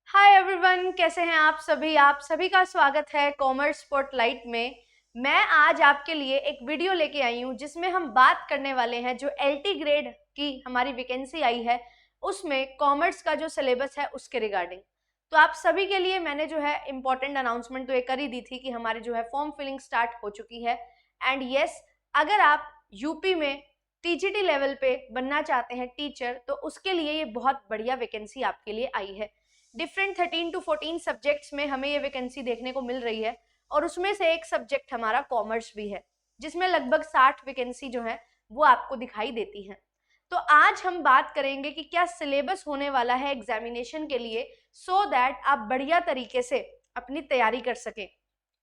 Hi everyone, कैसे हैं आप सभी का स्वागत है कॉमर्स स्पॉटलाइट में। मैं आज आपके लिए एक वीडियो लेके आई हूँ जिसमें हम बात करने वाले हैं जो एलटी ग्रेड की हमारी वैकेंसी आई है उसमें कॉमर्स का जो सिलेबस है उसके रिगार्डिंग। तो आप सभी के लिए मैंने जो है इम्पोर्टेंट अनाउंसमेंट तो ये कर ही दी थी कि हमारी जो है फॉर्म फिलिंग स्टार्ट हो चुकी है। एंड यस, अगर आप यूपी में टीजीटी लेवल पे बनना चाहते हैं टीचर, तो उसके लिए ये बहुत बढ़िया वैकेंसी आपके लिए आई है। डिफरेंट 13 टू 14 सब्जेक्ट्स में हमें ये वैकेंसी देखने को मिल रही है और उसमें से एक सब्जेक्ट हमारा कॉमर्स भी है जिसमें लगभग 60 वैकेंसी जो है वो आपको दिखाई देती है। तो आज हम बात करेंगे कि क्या सिलेबस होने वाला है एग्जामिनेशन के लिए सो दैट आप बढ़िया तरीके से अपनी तैयारी कर सकें।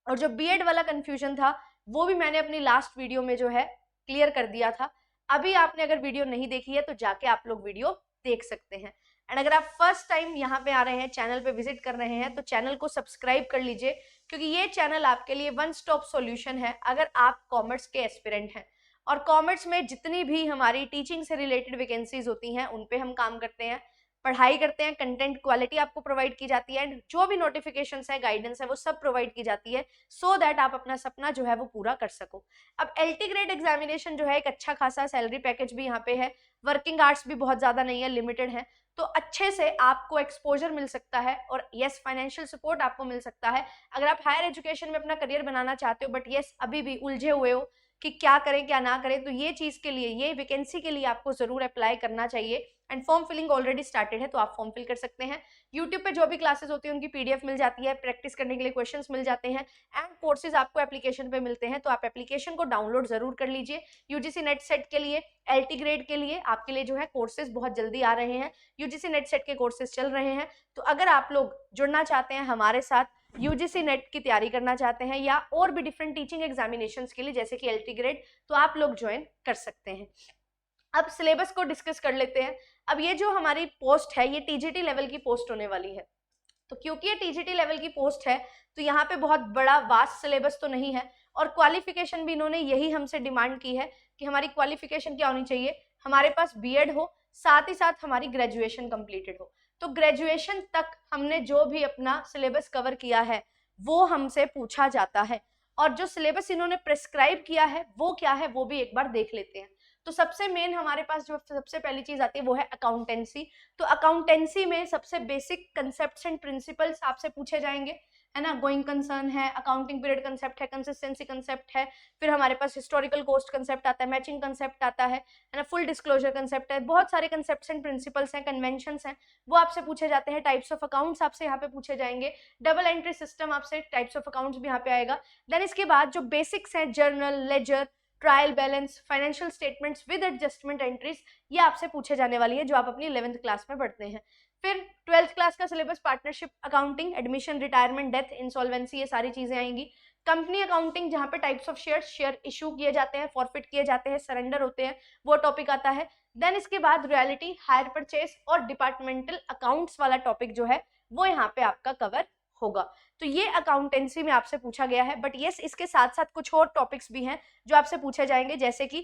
और जो बीएड वाला कंफ्यूजन था वो भी मैंने अपनी लास्ट वीडियो में जो है क्लियर कर दिया था। अभी आपने अगर वीडियो नहीं देखी है तो जाके आप लोग वीडियो देख सकते हैं। एंड अगर आप फर्स्ट टाइम यहाँ पे आ रहे हैं, चैनल पे विजिट कर रहे हैं, तो चैनल को सब्सक्राइब कर लीजिए क्योंकि ये चैनल आपके लिए वन स्टॉप सॉल्यूशन है अगर आप कॉमर्स के एस्पिरेंट हैं। और कॉमर्स में जितनी भी हमारी टीचिंग से रिलेटेड वैकेंसीज होती हैं उन पे हम काम करते हैं, पढ़ाई करते हैं, कंटेंट क्वालिटी आपको प्रोवाइड की जाती है एंड जो भी नोटिफिकेशंस है, गाइडेंस है, वो सब प्रोवाइड की जाती है सो दैट आप अपना सपना जो है वो पूरा कर सको। अब एलटी ग्रेड एग्जामिनेशन जो है एक अच्छा खासा सैलरी पैकेज भी यहाँ पे है, वर्किंग आवर्स भी बहुत ज्यादा नहीं है, लिमिटेड है, तो अच्छे से आपको एक्सपोजर मिल सकता है और यस फाइनेंशियल सपोर्ट आपको मिल सकता है अगर आप हायर एजुकेशन में अपना करियर बनाना चाहते हो बट यस अभी भी उलझे हुए हो कि क्या करें क्या ना करें। तो ये चीज के लिए, ये वैकेंसी के लिए आपको जरूर अप्लाई करना चाहिए। And form filling already started है तो आप फॉर्म फिल कर सकते हैं। यूट्यूब पे जो भी क्लासेस होती है उनकी पीडीएफ मिल जाती है, प्रैक्टिस करने के लिए क्वेश्चंस मिल जाते हैं एंड कोर्सेज आपको एप्लीकेशन पे मिलते हैं, तो आप एप्लीकेशन को डाउनलोड जरूर कर लीजिए। यूजीसी नेट सेट के लिए, एलटी ग्रेड के लिए आपके लिए जो है कोर्सेज बहुत जल्दी आ रहे हैं, यूजीसी नेट सेट के कोर्सेज चल रहे हैं। तो अगर आप लोग जुड़ना चाहते हैं हमारे साथ, यूजीसी नेट की तैयारी करना चाहते हैं या और भी डिफरेंट टीचिंग एग्जामिनेशंस के लिए जैसे कि एलटी ग्रेड, तो आप लोग ज्वाइन कर सकते हैं। अब सिलेबस को डिस्कस कर लेते हैं। अब ये जो हमारी पोस्ट है ये टीजीटी लेवल की पोस्ट होने वाली है, तो क्योंकि ये टीजीटी लेवल की पोस्ट है तो यहाँ पे बहुत बड़ा वास्ट सिलेबस तो नहीं है और क्वालिफिकेशन भी इन्होंने यही हमसे डिमांड की है कि हमारी क्वालिफिकेशन क्या होनी चाहिए, हमारे पास बीएड हो, साथ ही साथ हमारी ग्रेजुएशन कंप्लीटेड हो। तो ग्रेजुएशन तक हमने जो भी अपना सिलेबस कवर किया है वो हमसे पूछा जाता है और जो सिलेबस इन्होंने प्रेस्क्राइब किया है वो क्या है वो भी एक बार देख लेते हैं। तो सबसे मेन हमारे पास जो सबसे पहली चीज आती है वो है अकाउंटेंसी। तो अकाउंटेंसी में सबसे बेसिक कंसेप्ट्स एंड प्रिंसिपल्स आपसे पूछे जाएंगे, है ना। गोइंग कंसर्न है, अकाउंटिंग पीरियड कंसेप्ट है, कंसिस्टेंसी कंसेप्ट है, फिर हमारे पास हिस्टोरिकल कॉस्ट कंसेप्ट आता है, मैचिंग कंसेप्ट आता है ना, फुल डिस्क्लोजर कंसेप्ट है, बहुत सारे कंसेप्ट्स एंड प्रिंसिपल्स हैं, कन्वेंशंस हैं, वो आपसे पूछे जाते हैं। टाइप्स ऑफ अकाउंट्स आपसे यहाँ पे पूछे जाएंगे, डबल एंट्री सिस्टम आपसे, टाइप्स ऑफ अकाउंट्स भी यहाँ पे आएगा। देन इसके बाद जो बेसिक्स हैं, journal, ledger, trial balance, financial statements with adjustment entries, ये आपसे पूछे जाने वाली है जो आप अपनी 11th क्लास में पढ़ते हैं। फिर 12th क्लास का syllabus partnership accounting, admission, retirement, death, insolvency, ये सारी चीजें आएंगी। कंपनी अकाउंटिंग जहाँ पे types of share, share issue किए जाते हैं, फॉरफिट किए जाते हैं, सरेंडर होते हैं, वो टॉपिक आता है। देन इसके बाद रॉयल्टी, हायर परचेस और डिपार्टमेंटल अकाउंट्स वाला टॉपिक जो है वो यहाँ पे आपका कवर होगा। तो ये अकाउंटेंसी में आपसे पूछा गया है। बट यस, इसके साथ साथ कुछ और टॉपिक्स भी हैं जो आपसे पूछे जाएंगे जैसे कि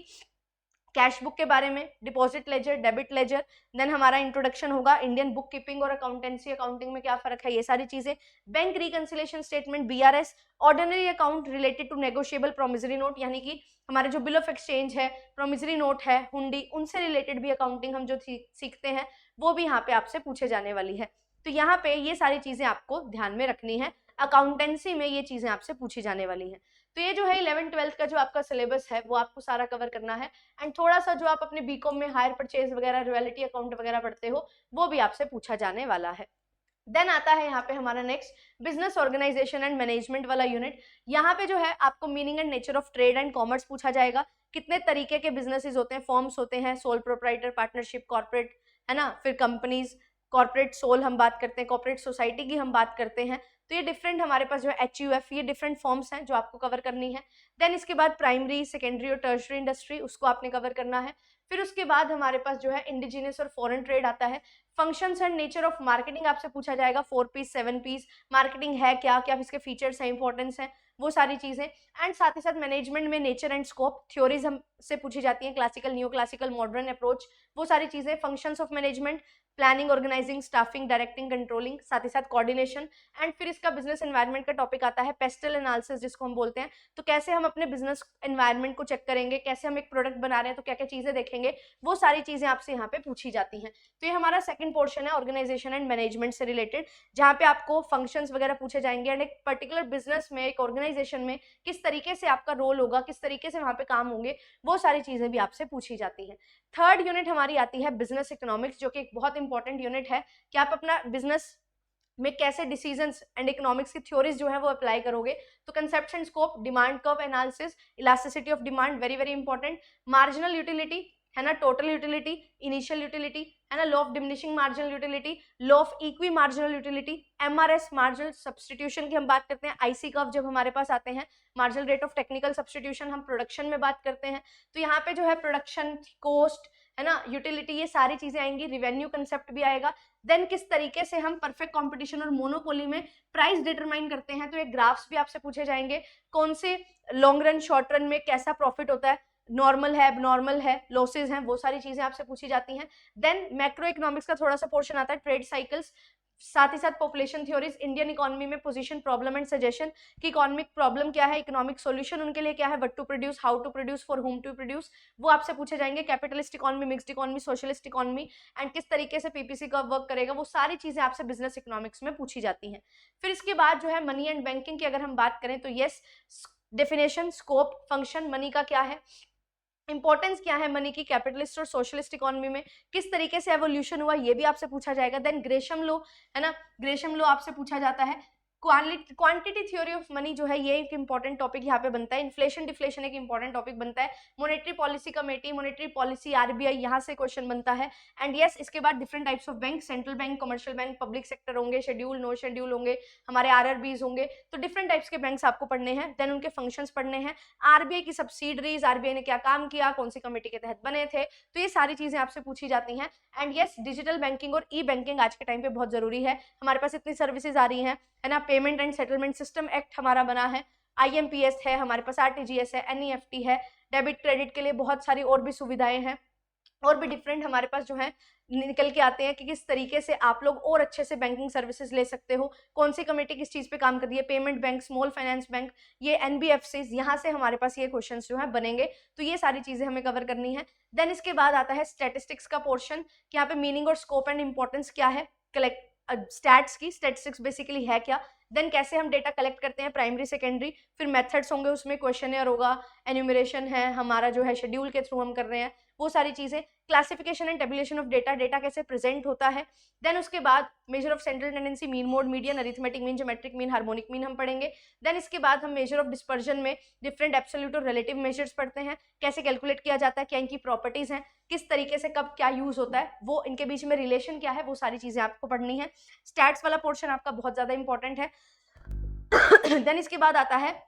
कैश बुक के बारे में, deposit ledger, debit ledger, then हमारा इंट्रोडक्शन होगा इंडियन बुक कीपिंग और अकाउंटेंसी, अकाउंटिंग में क्या फर्क है, ये सारी चीजें, bank reconciliation statement, BRS, ordinary account related to negotiable promissory note, यानी कि हमारे जो बिल ऑफ एक्सचेंज है, प्रोमिसरी नोट है, हुंडी, उनसे रिलेटेड भी अकाउंटिंग हम जो सीखते हैं वो भी यहाँ पे आपसे पूछे जाने वाली है। तो यहाँ पे ये सारी चीजें आपको ध्यान में रखनी है, अकाउंटेंसी में ये चीजें आपसे पूछी जाने वाली हैं। तो ये जो है 11th-12th का जो आपका सिलेबस है वो आपको सारा कवर करना है एंड थोड़ा सा जो आप अपने बीकॉम में हायर परचेज वगैरह, रॉयल्टी अकाउंट वगैरह पढ़ते हो वो भी आपसे पूछा जाने वाला है। देन आता है यहाँ पे हमारा next business organisation and management वाला यूनिट। यहाँ पे जो है आपको meaning and nature of trade and commerce पूछा जाएगा, कितने तरीके के बिजनेसेस होते हैं, फॉर्म्स होते हैं, सोल प्रोप्राइटर, पार्टनरशिप, कॉर्पोरेट, है ना, फिर कंपनीज, कॉर्पोरेट सोल हम बात करते हैं, कॉर्पोरेट सोसाइटी की हम बात करते हैं। तो ये डिफरेंट हमारे पास जो है HUF, ये डिफरेंट फॉर्म्स हैं जो आपको कवर करनी है। देन इसके बाद प्राइमरी, सेकेंडरी और टर्शरी इंडस्ट्री, उसको आपने कवर करना है। फिर उसके बाद हमारे पास जो है इंडिजिनियस और फॉरेन ट्रेड आता है। Functions and nature of marketing आपसे पूछा जाएगा, 4 पीस 7 पीस, मार्केटिंग है क्या, क्या इसके फीचर्स हैं, इंपॉर्टेंस हैं, वो सारी चीजें। एंड साथ ही साथ मैनेजमेंट में नेचर एंड स्कोप, थ्योरीज हमसे पूछी जाती हैं, classical, new classical, modern approach, वो सारी चीजें, functions of management, planning, organising, staffing, directing, controlling, साथ ही साथ कोऑर्डिनेशन। एंड फिर इसका बिजनेस एनवायरनमेंट का टॉपिक आता है पेस्टल एनालिसिस जिसको हम बोलते हैं। तो कैसे हम अपने बिजनेस एनवायरनमेंट को चेक करेंगे, कैसे हम एक प्रोडक्ट बना रहे हैं तो क्या क्या चीजें देखेंगे, वो सारी चीजें आपसे यहाँ पे पूछी जाती हैं। तो ये हमारा सेकंड पोर्शन है ऑर्गेनाइजेशन एंड मैनेजमेंट से रिलेटेड, जहाँ पे आपको फंक्शंस वगैरह पूछे जाएंगे एंड एक पर्टिकुलर बिजनेस में, एक ऑर्गेनाइजेशन में किस तरीके से आपका रोल होगा, किस तरीके से वहां पे काम होंगे, वो सारी चीजें भी आपसे पूछी जाती हैं। थर्ड यूनिट हमारी आती है बिजनेस इकोनॉमिक्स, जो कि एक बहुत इंपॉर्टेंट यूनिट है कि आप अपना बिजनेस में कैसे डिसीजंस एंड इकोनॉमिक्स की थ्योरीज जो है वो अप्लाई करोगे। तो concept and scope, demand curve analysis, elasticity of demand, very very important, marginal utility है ना, टोटल यूटिलिटी, इनिशियल यूटिलिटी है ना, law of diminishing marginal utility, law of equi marginal utility, MRS marginal substitution की हम बात करते हैं, IC curve जब हमारे पास आते हैं, marginal rate of technical substitution हम प्रोडक्शन में बात करते हैं। तो यहाँ पे जो है प्रोडक्शन कॉस्ट है ना, यूटिलिटी, ये सारी चीजें आएंगी, रिवेन्यू कंसेप्ट भी आएगा। देन किस तरीके से हम परफेक्ट कंपटीशन और मोनोपोली में प्राइस डिटरमाइन करते हैं, तो ये ग्राफ्स भी आपसे पूछे जाएंगे, कौन से लॉन्ग रन शॉर्ट रन में कैसा प्रॉफिट होता है, नॉर्मल है, एबनॉर्मल है, लॉसेज हैं, वो सारी चीजें आपसे पूछी जाती हैं। देन मैक्रो इकोनॉमिक्स का थोड़ा सा पोर्शन आता है, ट्रेड साइकिल्स, साथ ही साथ पॉपुलेशन थ्योरीज, इंडियन इकोनॉमी में पोजीशन, प्रॉब्लम एंड सजेशन, कि इकोनॉमिक प्रॉब्लम क्या है, इकोनॉमिक सॉल्यूशन उनके लिए क्या है, what to produce, how to produce, for whom to produce, वो आपसे पूछे जाएंगे। Capitalist economy, mixed economy, socialist economy and किस तरीके से पीपीसी का वर्क करेगा, वो सारी चीजें आपसे बिजनेस इकोनॉमिक्स में पूछी जाती हैं। फिर इसके बाद जो है मनी एंड बैंकिंग की अगर हम बात करें तो yes, definition, scope, function, money का क्या है, इंपॉर्टेंस क्या है मनी की कैपिटलिस्ट और सोशलिस्ट इकोनॉमी में, किस तरीके से एवोल्यूशन हुआ, ये भी आपसे पूछा जाएगा। देन ग्रेशम लॉ है ना, ग्रेशम लॉ आपसे पूछा जाता है। क्वांटिटी थ्योरी ऑफ मनी जो है ये एक इंपॉर्टेंट टॉपिक यहाँ पे बनता है। इन्फ्लेशन डिफ्लेशन एक इंपॉर्टेंट टॉपिक बनता है। Monetary policy committee, monetary policy, RBI, यहाँ से क्वेश्चन बनता है। एंड यस, इसके बाद different types of bank, central bank, commercial bank, public sector होंगे, शेड्यूल, नो शेड्यूल होंगे, हमारे आरआरबीज होंगे, तो डिफरेंट टाइप्स के बैंक्स आपको पढ़ने हैं। देन उनके फंक्शंस पढ़ने हैं, आरबीआई की सब्सिडरीज, आरबीआई ने क्या काम किया, कौन सी कमेटी के तहत बने थे, तो ये सारी चीजें आपसे पूछी जाती हैं। एंड यस, डिजिटल बैंकिंग और ई बैंकिंग आज के टाइम पे बहुत जरूरी है। हमारे पास इतनी सर्विसेज आ रही हैं है ना, payment and settlement system act हमारा बना है, आईएमपीएस है हमारे पास, आरटीजीएस है, एनईएफटी है, डेबिट क्रेडिट के लिए बहुत सारी और भी सुविधाएं हैं, और भी डिफरेंट हमारे पास जो है निकल के आते हैं कि किस तरीके से आप लोग और अच्छे से बैंकिंग सर्विसेज ले सकते हो, कौन सी कमेटी किस चीज पे काम कर रही है, payment bank, small finance bank, ये एनबीएफसीज, यहाँ से हमारे पास ये क्वेश्चंस जो है बनेंगे, तो ये सारी चीजें हमें कवर करनी है। देन इसके बाद आता है स्टैटिस्टिक्स का पोर्शन, कि यहाँ पे मीनिंग और स्कोप एंड इंपॉर्टेंस क्या है, कलेक्ट स्टैट्स की, स्टैटिस्टिक्स बेसिकली है क्या, देन कैसे हम डेटा कलेक्ट करते हैं, प्राइमरी सेकेंडरी, फिर मेथड्स होंगे, उसमें क्वेश्चनर होगा, एन्यूमरेशन है हमारा जो है शेड्यूल के थ्रू हम कर रहे हैं, वो सारी चीजें, classification and tabulation of data, data कैसे प्रेजेंट होता है। देन उसके बाद measure of central tendency, mean mode, median, arithmetic mean, geometric mean, harmonic mean हम पढ़ेंगे। देन इसके बाद हम मेजर ऑफ डिस्पर्जन में डिफरेंट एब्सोल्यूट और रिलेटिव मेजर्स पढ़ते हैं, कैसे कैलकुलेट किया जाता है, क्या इनकी प्रॉपर्टीज हैं, किस तरीके से कब क्या यूज होता है, वो इनके बीच में रिलेशन क्या है, वो सारी चीजें आपको पढ़नी है। स्टैट्स वाला पोर्शन आपका बहुत ज्यादा इंपॉर्टेंट है। देन इसके बाद आता है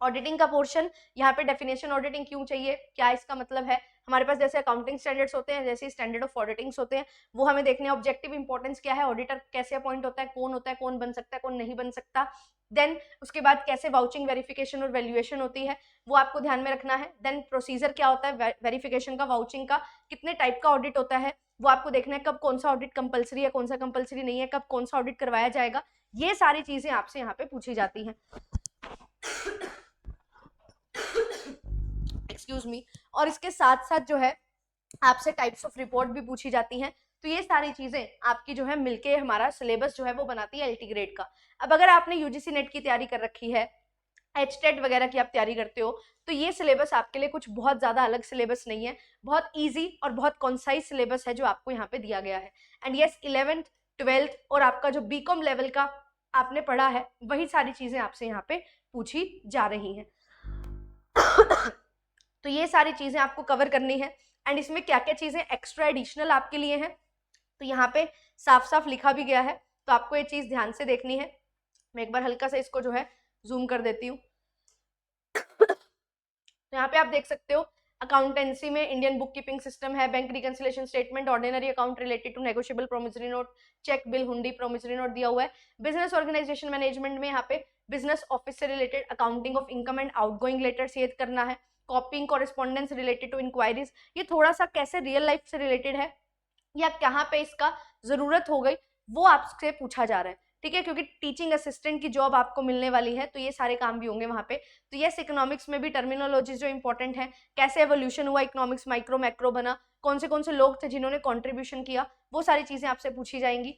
ऑडिटिंग का पोर्शन, यहाँ पे डेफिनेशन ऑडिटिंग क्यों चाहिए, क्या इसका मतलब है, हमारे पास जैसे अकाउंटिंग स्टैंडर्ड्स होते हैं, जैसे स्टैंडर्ड ऑफ ऑडिटिंग्स होते हैं, वो हमें देखने हैं। ऑब्जेक्टिव इंपॉर्टेंस क्या है, ऑडिटर कैसे अपॉइंट होता है, कौन बन सकता है, कौन नहीं बन सकता। देन उसके बाद कैसे वाउचिंग, वेरिफिकेशन और वैल्यूएशन होती है, वो आपको ध्यान में रखना है। देन प्रोसीजर क्या होता है वेरिफिकेशन का, वाउचिंग का, कितने टाइप का ऑडिट होता है, वो आपको देखना है, कब कौन सा ऑडिट कंपलसरी है, कौन सा कंपलसरी नहीं है, कब कौन सा ऑडिट करवाया जाएगा, ये सारी चीजें आपसे यहाँ पे पूछी जाती हैं। Excuse me. और इसके साथ साथ जो है आपसे टाइप्स ऑफ रिपोर्ट भी पूछी जाती हैं। तो ये सारी चीजें आपकी जो है मिलके हमारा सिलेबस जो है वो बनाती है एलटी ग्रेड का। अब अगर आपने यूजीसी नेट की तैयारी कर रखी है, एचटेट वगैरह की आप तैयारी करते हो, तो ये सिलेबस आपके लिए कुछ बहुत ज्यादा अलग सिलेबस नहीं है, बहुत इजी और बहुत कॉन्साइज सिलेबस है जो आपको यहाँ पे दिया गया है। एंड यस, 11th 12th और आपका जो बीकॉम लेवल का आपने पढ़ा है, वही सारी चीजें आपसे यहाँ पे पूछी जा रही हैं। तो ये सारी चीजें आपको कवर करनी है। एंड इसमें क्या क्या चीजें एक्स्ट्रा एडिशनल आपके लिए हैं, तो यहाँ पे साफ साफ लिखा भी गया है, तो आपको ये चीज ध्यान से देखनी है। मैं एक बार हल्का सा इसको जो है जूम कर देती हूँ। तो यहाँ पे आप देख सकते हो, अकाउंटेंसी में इंडियन बुक कीपिंग सिस्टम है, bank reconciliation statement, ordinary account related to negotiable promissory note, cheque, bill, hundi, promissory note दिया हुआ है। बिजनेस ऑर्गेनाइजेशन मैनेजमेंट में यहाँ पे बिजनेस ऑफिस से related accounting of income and outgoing letters ये करना है। Copying correspondence related to inquiries, ये थोड़ा सा कैसे रियल लाइफ से रिलेटेड है, या कहाँ पे इसका जरूरत हो गई, वो आपसे पूछा जा रहा है, ठीक है, क्योंकि टीचिंग असिस्टेंट की जॉब आपको मिलने वाली है, तो ये सारे काम भी होंगे वहाँ पे। तो यस, इकोनॉमिक्स में भी टर्मिनोलॉजी जो इंपॉर्टेंट है, कैसे एवोल्यूशन हुआ इकोनॉमिक्स, माइक्रो मैक्रो बना, कौन से लोग थे जिन्होंने कॉन्ट्रीब्यूशन किया, वो सारी चीजें आपसे पूछी जाएंगी।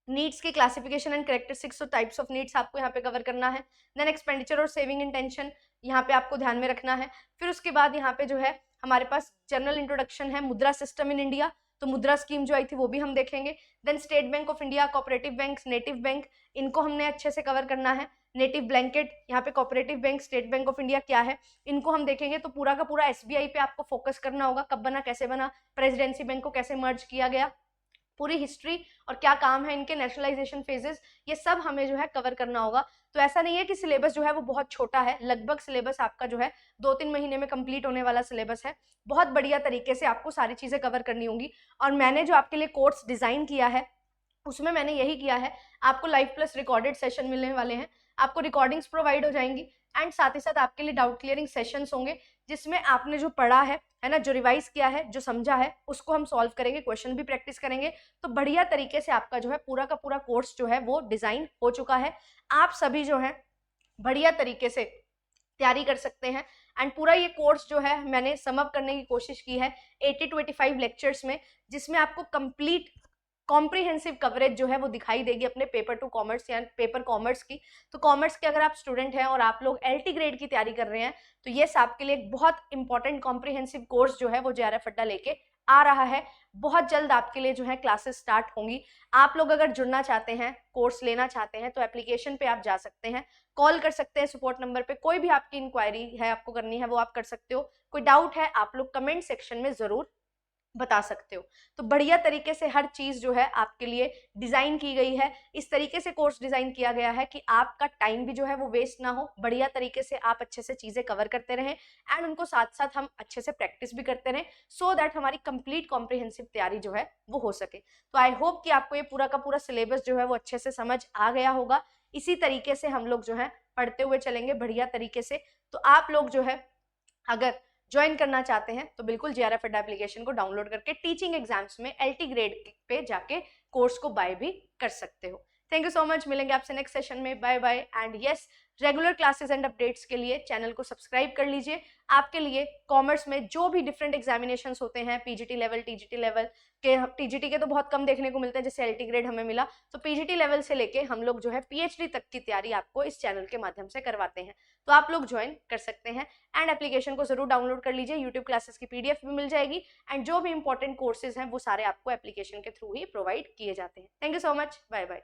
नीड्स की क्लासिफिकेशन एंड कैरेक्टरिस्टिक्स, तो टाइप्स ऑफ नीड्स आपको यहाँ पे कवर करना है। देन एक्सपेंडिचर और सेविंग इंटेंशन यहाँ पे आपको ध्यान में रखना है। फिर उसके बाद यहाँ पे जो है हमारे पास जनरल इंट्रोडक्शन है, मुद्रा सिस्टम इन इंडिया, तो मुद्रा स्कीम जो आई थी वो भी हम देखेंगे। Then State Bank of India, cooperative bank, native bank, इनको हमने अच्छे से कवर करना है। नेटिव ब्लैंकेट, यहाँ पे cooperative bank, state Bank of India क्या है, इनको हम देखेंगे। तो पूरा का पूरा एसबीआई पे आपको फोकस करना होगा, कब बना, कैसे बना, प्रेसिडेंसी बैंक को कैसे मर्ज किया गया, पूरी हिस्ट्री और क्या काम है इनके, नेशनलाइजेशन फेजेस, ये सब हमें जो है कवर करना होगा। तो ऐसा नहीं है कि सिलेबस जो है वो बहुत छोटा है, लगभग सिलेबस आपका जो है 2-3 महीने में कंप्लीट होने वाला सिलेबस है। बहुत बढ़िया तरीके से आपको सारी चीजें कवर करनी होंगी। और मैंने जो आपके लिए कोर्स डिजाइन किया है उसमें मैंने यही किया है, आपको लाइव प्लस रिकॉर्डेड सेशन मिलने वाले हैं, आपको रिकॉर्डिंग्स प्रोवाइड हो जाएंगी, एंड साथ ही साथ आपके लिए डाउट क्लियरिंग सेशंस होंगे, जिसमें आपने जो पढ़ा है ना, जो रिवाइज किया है, जो समझा है, उसको हम सॉल्व करेंगे, क्वेश्चन भी प्रैक्टिस करेंगे। तो बढ़िया तरीके से आपका जो है पूरा का पूरा कोर्स जो है वो डिजाइन हो चुका है। आप सभी जो है बढ़िया तरीके से तैयारी कर सकते हैं। एंड पूरा ये कोर्स जो है मैंने सम अप करने की कोशिश की है 80 to 85 लेक्चर्स में, जिसमें आपको कंप्लीट कॉम्प्रिहेंसिव कवरेज जो है वो दिखाई देगी अपने पेपर टू कॉमर्स या पेपर कॉमर्स की। तो कॉमर्स के अगर आप स्टूडेंट हैं और आप लोग एलटी ग्रेड की तैयारी कर रहे हैं, तो ये आपके लिए एक बहुत इंपॉर्टेंट कॉम्प्रिहेंसिव कोर्स जो है वो जेआरएफ अड्डा लेके आ रहा है। बहुत जल्द आपके लिए जो है क्लासेस स्टार्ट होंगी। आप लोग अगर जुड़ना चाहते हैं, कोर्स लेना चाहते हैं, तो एप्लीकेशन पे आप जा सकते हैं, कॉल कर सकते हैं सपोर्ट नंबर पे, कोई भी आपकी इंक्वायरी है आपको करनी है वो आप कर सकते हो। कोई डाउट है आप लोग कमेंट सेक्शन में जरूर बता सकते हो। तो बढ़िया तरीके से हर चीज जो है आपके लिए डिजाइन की गई है। इस तरीके से कोर्स डिजाइन किया गया है कि आपका टाइम भी जो है वो वेस्ट ना हो, बढ़िया तरीके से आप अच्छे से चीजें कवर करते रहें, एंड उनको साथ साथ हम अच्छे से प्रैक्टिस भी करते रहें, सो दैट हमारी कंप्लीट कॉम्प्रिहेंसिव तैयारी जो है वो हो सके। तो आई होप कि आपको ये पूरा का पूरा सिलेबस जो है वो अच्छे से समझ आ गया होगा। इसी तरीके से हम लोग जो है पढ़ते हुए चलेंगे बढ़िया तरीके से। तो आप लोग जो है अगर ज्वाइन करना चाहते हैं तो बिल्कुल जेआरएफ अड्डा एप्लीकेशन को डाउनलोड करके टीचिंग एग्जाम्स में एलटी ग्रेड पे जाके कोर्स को बाय भी कर सकते हो। थैंक यू सो मच, मिलेंगे आपसे नेक्स्ट सेशन में, bye bye. And yes, regular classes and updates के लिए चैनल को सब्सक्राइब कर लीजिए। आपके लिए कॉमर्स में जो भी डिफरेंट एग्जामिनेशंस होते हैं, पीजीटी लेवल, टीजीटी लेवल के, टीजीटी के तो बहुत कम देखने को मिलते हैं जैसे एलटी ग्रेड हमें मिला, तो पीजीटी लेवल से लेके हम लोग जो है पीएचडी तक की तैयारी आपको इस चैनल के माध्यम से करवाते हैं। तो आप लोग ज्वाइन कर सकते हैं एंड एप्लीकेशन को जरूर डाउनलोड कर लीजिए। यूट्यूब क्लासेस की पीडीएफ भी मिल जाएगी, एंड जो भी इंपॉर्टेंट कोर्सेज हैं वो सारे आपको एप्लीकेशन के थ्रू ही प्रोवाइड किए जाते हैं। Thank you so much, bye bye.